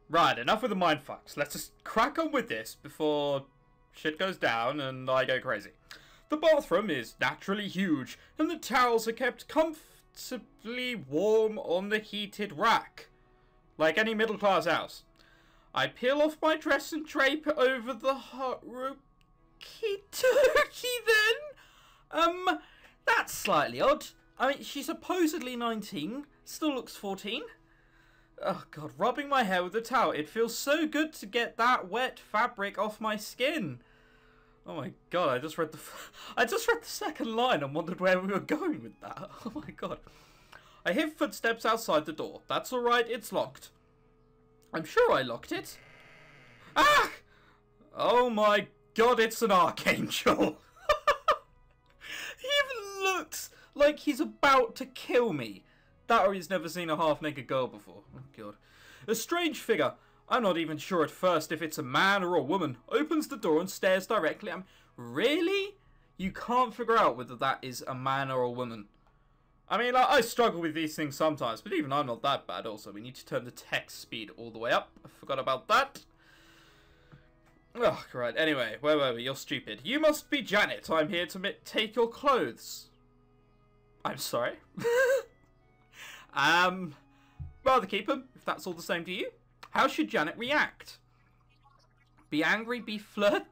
Right, enough with the mindfucks. Let's just crack on with this before shit goes down and I go crazy. The bathroom is naturally huge, and the towels are kept comfortably warm on the heated rack. Like any middle-class house. I peel off my dress and drape it over the hot turkey then? That's slightly odd. I mean, she's supposedly 19, still looks 14. Oh god, rubbing my hair with a towel. It feels so good to get that wet fabric off my skin. Oh my god, I just read the second line and wondered where we were going with that. Oh my god. I hear footsteps outside the door. That's alright, it's locked. I'm sure I locked it. Ah! Oh my god, it's an archangel. He even looks like he's about to kill me. That or he's never seen a half-naked girl before. Oh god. A strange figure. I'm not even sure at first if it's a man or a woman. Opens the door and stares directly at me. Really? You can't figure out whether that is a man or a woman. I mean, like, I struggle with these things sometimes, but even I'm not that bad. Also, we need to turn the text speed all the way up. I forgot about that. Oh, right. Anyway, where were we? You're stupid. You must be Janet. I'm here to take your clothes. I'm sorry. Rather keep them, if that's all the same to you. How should Janet react? Be angry, be flirtatious.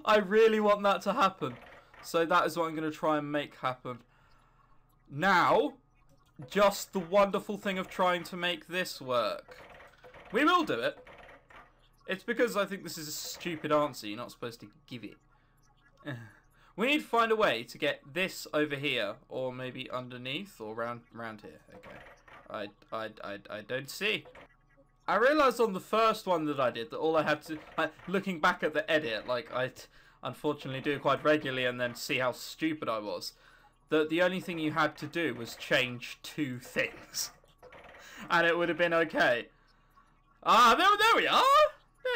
I really want that to happen. So that is what I'm going to try and make happen. Now, just the wonderful thing of trying to make this work. We will do it. It's because I think this is a stupid answer. You're not supposed to give it. We need to find a way to get this over here, or maybe underneath, or round here. Okay. I don't see. I realised on the first one that I did that all I had to, looking back at the edit, like I unfortunately do quite regularly, and then see how stupid I was. That the only thing you had to do was change 2 things, and it would have been okay. Ah, there we are.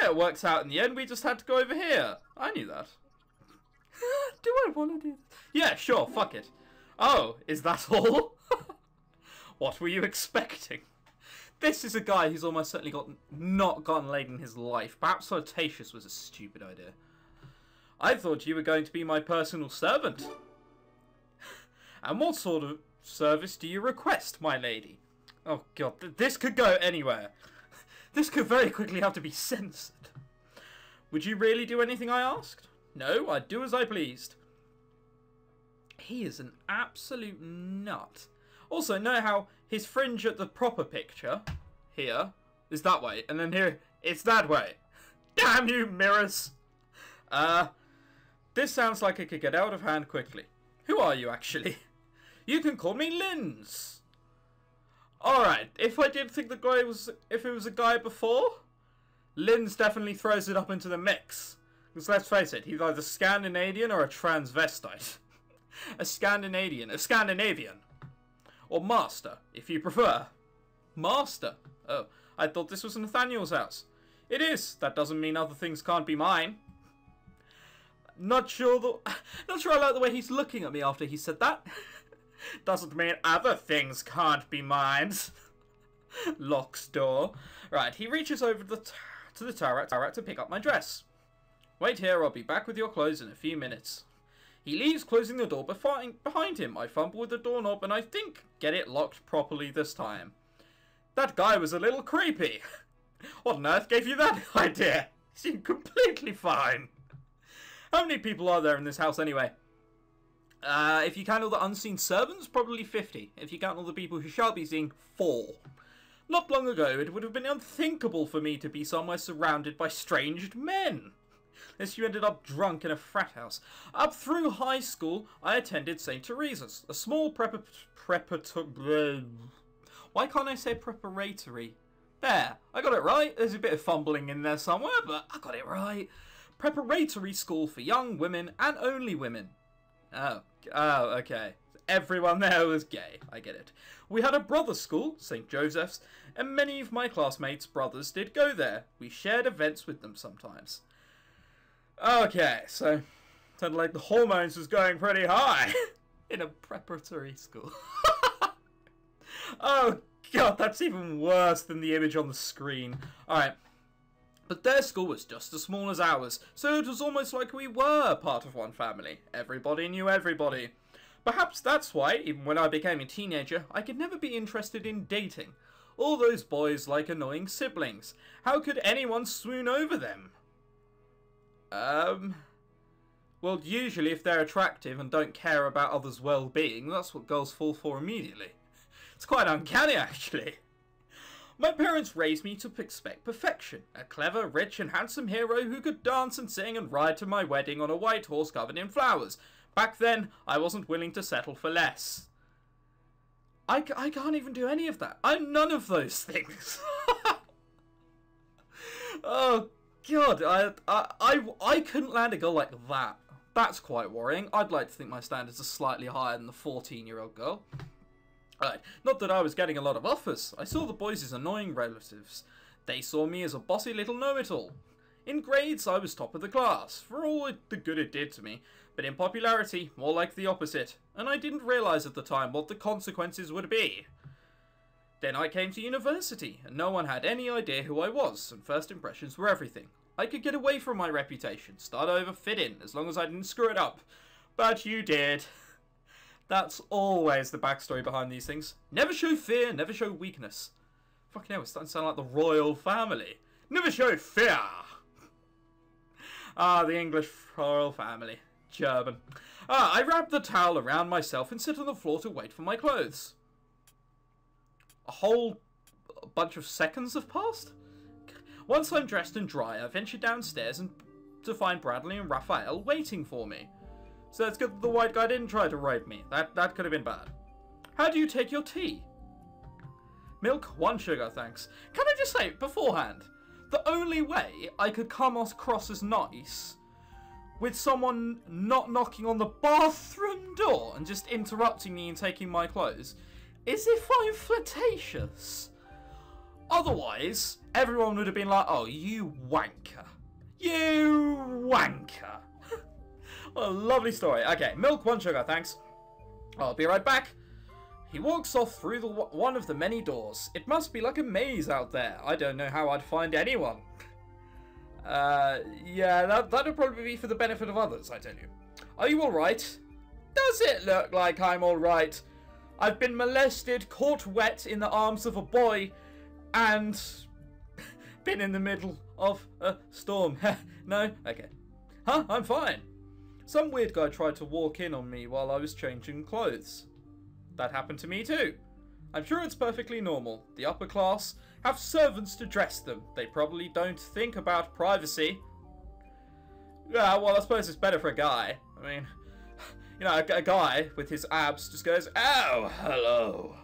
Yeah, it works out in the end. We just had to go over here. I knew that. Do I want to do this? Yeah, sure, fuck it. Oh, is that all? What were you expecting? This is a guy who's almost certainly not gotten laid in his life. Perhaps flirtatious was a stupid idea. I thought you were going to be my personal servant. And what sort of service do you request, my lady? Oh god, this could go anywhere. This could very quickly have to be censored. Would you really do anything I asked? No, I'd do as I pleased. He is an absolute nut. Also, know how his fringe at the proper picture, here, is that way, and then here, it's that way. Damn you, mirrors! This sounds like it could get out of hand quickly. Who are you, actually? You can call me Linz. Alright, if I did think the guy was, if it was a guy before, Linz definitely throws it up into the mix. Because let's face it, he's either Scandinavian or a transvestite. A Scandinavian. Or master, if you prefer. Master? Oh, I thought this was Nathaniel's house. It is. That doesn't mean other things can't be mine. Not sure I like the way he's looking at me after he said that. Doesn't mean other things can't be mine. Locks door. Right, he reaches over to the turret to pick up my dress. Wait here, I'll be back with your clothes in a few minutes. He leaves, closing the door behind him. I fumble with the doorknob and I think get it locked properly this time. That guy was a little creepy. What on earth gave you that idea? He seemed completely fine. How many people are there in this house anyway? If you count all the unseen servants, probably 50. If you count all the people who shall be seen, 4. Not long ago, it would have been unthinkable for me to be somewhere surrounded by strange men. Unless you ended up drunk in a frat house. Up through high school, I attended St. Teresa's, a small preparatory... Why can't I say preparatory? There, I got it right. There's a bit of fumbling in there somewhere, but I got it right. Preparatory school for young women and only women. Oh, okay. Everyone there was gay. I get it. We had a brother's school, St. Joseph's, and many of my classmates' brothers did go there. We shared events with them sometimes. Okay, so sounded like the hormones was going pretty high in a preparatory school. Oh, God, that's even worse than the image on the screen. Alright. But their school was just as small as ours, so it was almost like we were part of one family. Everybody knew everybody. Perhaps that's why, even when I became a teenager, I could never be interested in dating. All those boys like annoying siblings. How could anyone swoon over them? Well, usually if they're attractive and don't care about others' well-being, that's what girls fall for immediately. It's quite uncanny, actually. My parents raised me to expect perfection. A clever, rich and handsome hero who could dance and sing and ride to my wedding on a white horse covered in flowers. Back then, I wasn't willing to settle for less. I can't even do any of that. I'm none of those things. Oh, God. I couldn't land a girl like that. That's quite worrying. I'd like to think my standards are slightly higher than the 14-year-old girl. Right, not that I was getting a lot of offers. I saw the boys as annoying relatives. They saw me as a bossy little know-it-all. In grades, I was top of the class, for all the good it did to me, but in popularity, more like the opposite, and I didn't realise at the time what the consequences would be. Then I came to university, and no one had any idea who I was, and first impressions were everything. I could get away from my reputation, start over, fit in, as long as I didn't screw it up. But you did. That's always the backstory behind these things. Never show fear, never show weakness. Fucking hell, it's starting to sound like the royal family. Never show fear! Ah, the English royal family. German. I wrap the towel around myself and sit on the floor to wait for my clothes. A whole bunch of seconds have passed? Once I'm dressed and dry, I venture downstairs and to find Bradley and Raphael waiting for me. So it's good that the white guy didn't try to rape me. That could have been bad. How do you take your tea? Milk, 1 sugar, thanks. Can I just say, beforehand, the only way I could come across as nice with someone not knocking on the bathroom door and just interrupting me and taking my clothes is if I'm flirtatious. Otherwise, everyone would have been like, oh, you wanker. You wanker. What a lovely story. Okay, milk, 1 sugar, thanks. I'll be right back. He walks off through one of the many doors. It must be like a maze out there. I don't know how I'd find anyone. Yeah, that'll probably be for the benefit of others, I tell you. Are you alright? Does it look like I'm alright? I've been molested, caught wet in the arms of a boy, and been in the middle of a storm. No? Okay. Huh? I'm fine. Some weird guy tried to walk in on me while I was changing clothes. That happened to me too. I'm sure it's perfectly normal. The upper class have servants to dress them. They probably don't think about privacy. Yeah, well, I suppose it's better for a guy. I mean, you know, a guy with his abs just goes, oh, hello.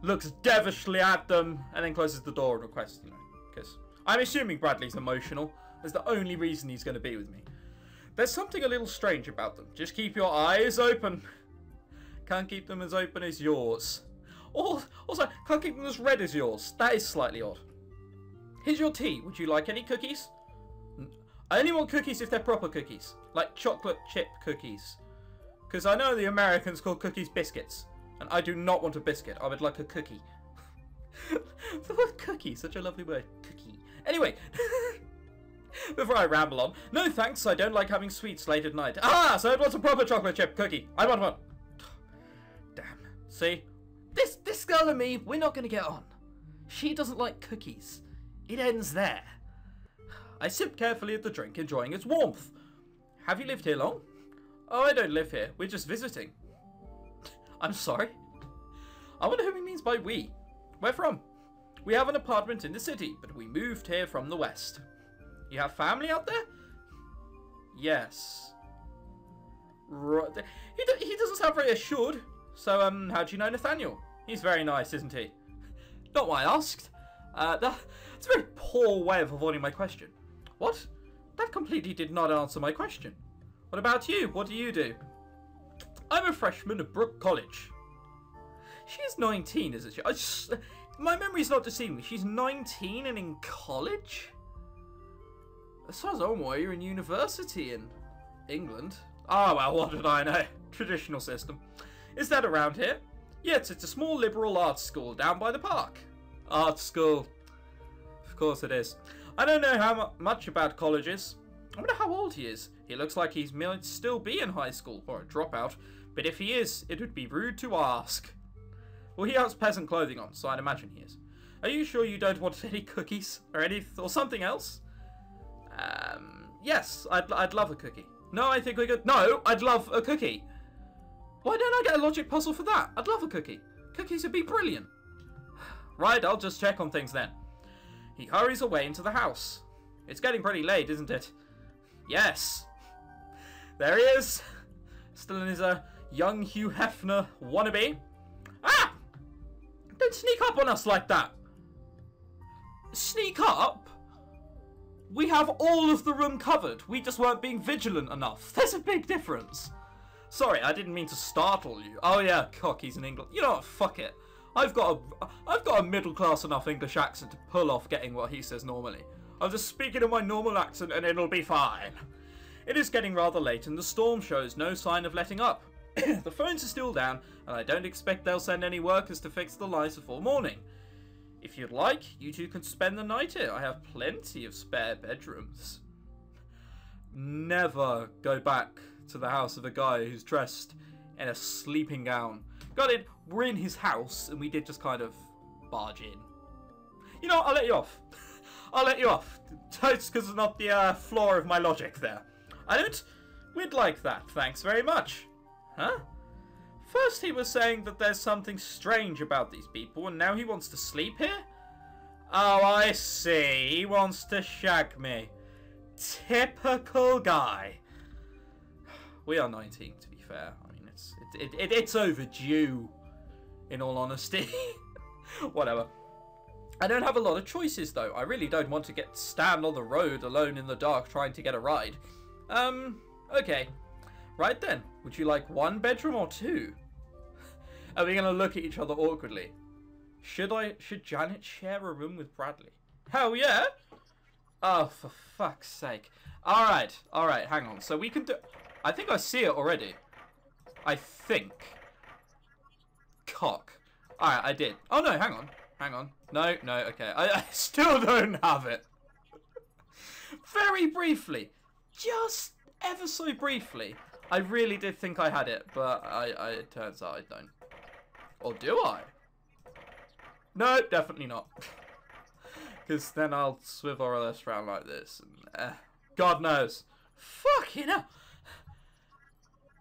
Looks devilishly at them and then closes the door and requests, you know, because I'm assuming Bradley's emotional. That's the only reason he's going to be with me. There's something a little strange about them. Just keep your eyes open. Can't keep them as open as yours. Also, can't keep them as red as yours. That is slightly odd. Here's your tea. Would you like any cookies? I only want cookies if they're proper cookies. Like chocolate chip cookies. Because I know the Americans call cookies biscuits. And I do not want a biscuit. I would like a cookie. The word cookie, such a lovely word. Cookie. Anyway. Before I ramble on, no thanks, I don't like having sweets late at night. Ah, so it was a proper chocolate chip cookie. I want one. Damn. See? This girl and me, we're not going to get on. She doesn't like cookies. It ends there. I sip carefully at the drink, enjoying its warmth. Have you lived here long? Oh, I don't live here. We're just visiting. I'm sorry. I wonder who he means by we. Where from? We have an apartment in the city, but we moved here from the west. You have family out there? Yes. Right. He doesn't sound very assured. So, how do you know Nathaniel? He's very nice, isn't he? Not what I asked. That's a very poor way of avoiding my question. What? That completely did not answer my question. What about you? What do you do? I'm a freshman at Brook College. She's 19, isn't she? My memory's not deceiving me. She's 19 and in college? As far as I'm aware, you're in university in England. Ah, well, what did I know? Traditional system. Is that around here? Yes, it's a small liberal arts school down by the park. Art school. Of course it is. I don't know how much about colleges. I wonder how old he is. He looks like he might still be in high school or a dropout. But if he is, it would be rude to ask. Well, he has peasant clothing on, so I'd imagine he is. Are you sure you don't want any cookies or something else? Yes, I'd love a cookie. No, I think we could. No, I'd love a cookie. Why don't I get a logic puzzle for that? I'd love a cookie. Cookies would be brilliant. Right, I'll just check on things then. He hurries away into the house. It's getting pretty late, isn't it? Yes. There he is. Still in his young Hugh Hefner wannabe. Ah! Don't sneak up on us like that. Sneak up? We have all of the room covered. We just weren't being vigilant enough. There's a big difference. Sorry, I didn't mean to startle you. Oh yeah, cock, he's in England. You know what? Fuck it. I've got a middle class enough English accent to pull off getting what he says normally. I'll just speak it in my normal accent and it'll be fine. It is getting rather late and the storm shows no sign of letting up. The phones are still down and I don't expect they'll send any workers to fix the lines before morning. If you'd like, you two can spend the night here. I have plenty of spare bedrooms. Never go back to the house of a guy who's dressed in a sleeping gown. Got it, we're in his house and we did just kind of barge in. You know, I'll let you off. I'll let you off. It's because it's not the flaw of my logic there. We'd like that, thanks very much. Huh? First he was saying that there's something strange about these people, and now he wants to sleep here? Oh, I see. He wants to shag me. Typical guy. We are 19, to be fair. I mean, it's overdue, in all honesty. Whatever. I don't have a lot of choices, though. I really don't want to stand on the road alone in the dark trying to get a ride. Okay. Right then, would you like one bedroom or two? Are we gonna look at each other awkwardly? Should Janet share a room with Bradley? Hell yeah! Oh, for fuck's sake. Alright, hang on. So we can do... I think I see it already. I think. Cock. Alright, I did. Oh no, hang on. No, okay. I still don't have it. Very briefly. Just ever so briefly. I really did think I had it, but it turns out I don't. Or do I? No, definitely not. Because then I'll swivel this around like this. And, God knows. Fucking hell.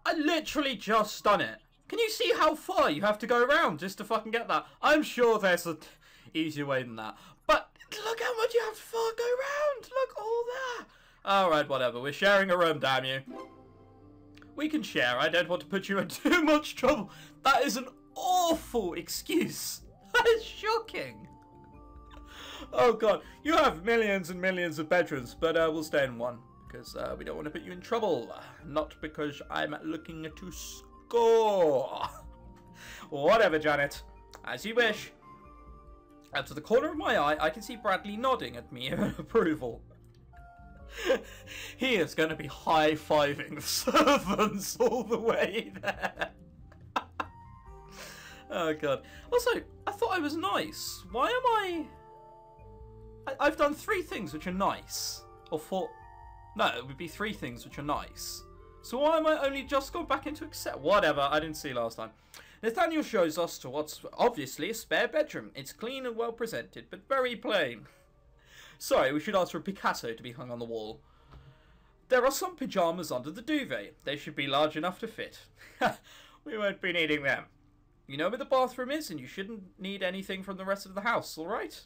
I literally just done it. Can you see how far you have to go around just to fucking get that? I'm sure there's an easier way than that. But look how much you have to far go around. Look, all that. Alright, whatever. We're sharing a room, damn you. We can share. I don't want to put you in too much trouble. That is an awful excuse. That is shocking. Oh god. You have millions and millions of bedrooms, but we'll stay in one. Because we don't want to put you in trouble. Not because I'm looking to score. Whatever, Janet. As you wish. Out to the corner of my eye, I can see Bradley nodding at me in approval. He is going to be high-fiving the servants all the way there. Oh, God. Also, I thought I was nice. Why am I've done 3 things which are nice. Or 4... No, it would be 3 things which are nice. So why am I only just gone back into accept? Whatever, I didn't see last time. Nathaniel shows us to what's obviously a spare bedroom. It's clean and well presented, but very plain. Sorry, we should ask for a Picasso to be hung on the wall. There are some pyjamas under the duvet. They should be large enough to fit. We won't be needing them. You know where the bathroom is, and you shouldn't need anything from the rest of the house, alright?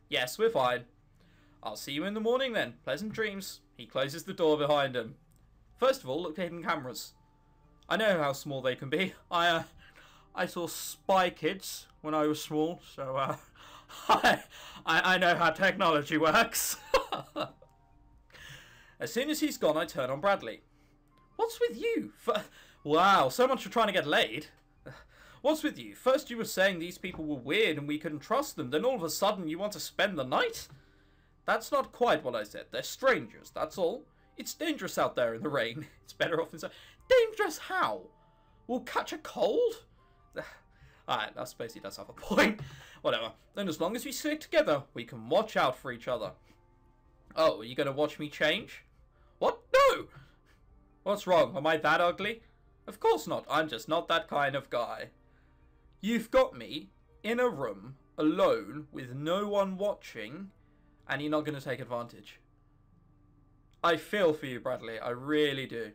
Yes, we're fine. I'll see you in the morning then. Pleasant dreams. He closes the door behind him. First of all, look for hidden cameras. I know how small they can be. I saw Spy Kids when I was small, so I know how technology works. As soon as he's gone, I turn on Bradley. What's with you? Wow, so much for trying to get laid. What's with you? First you were saying these people were weird and we couldn't trust them, then all of a sudden you want to spend the night? That's not quite what I said. They're strangers, that's all. It's dangerous out there in the rain. It's better off inside. Dangerous how? We'll catch a cold? Alright, that basically does have a point. Whatever. Then as long as we stick together, we can watch out for each other. Oh, are you going to watch me change? What? No! What's wrong? Am I that ugly? Of course not. I'm just not that kind of guy. You've got me in a room, alone, with no one watching, and you're not going to take advantage. I feel for you, Bradley. I really do.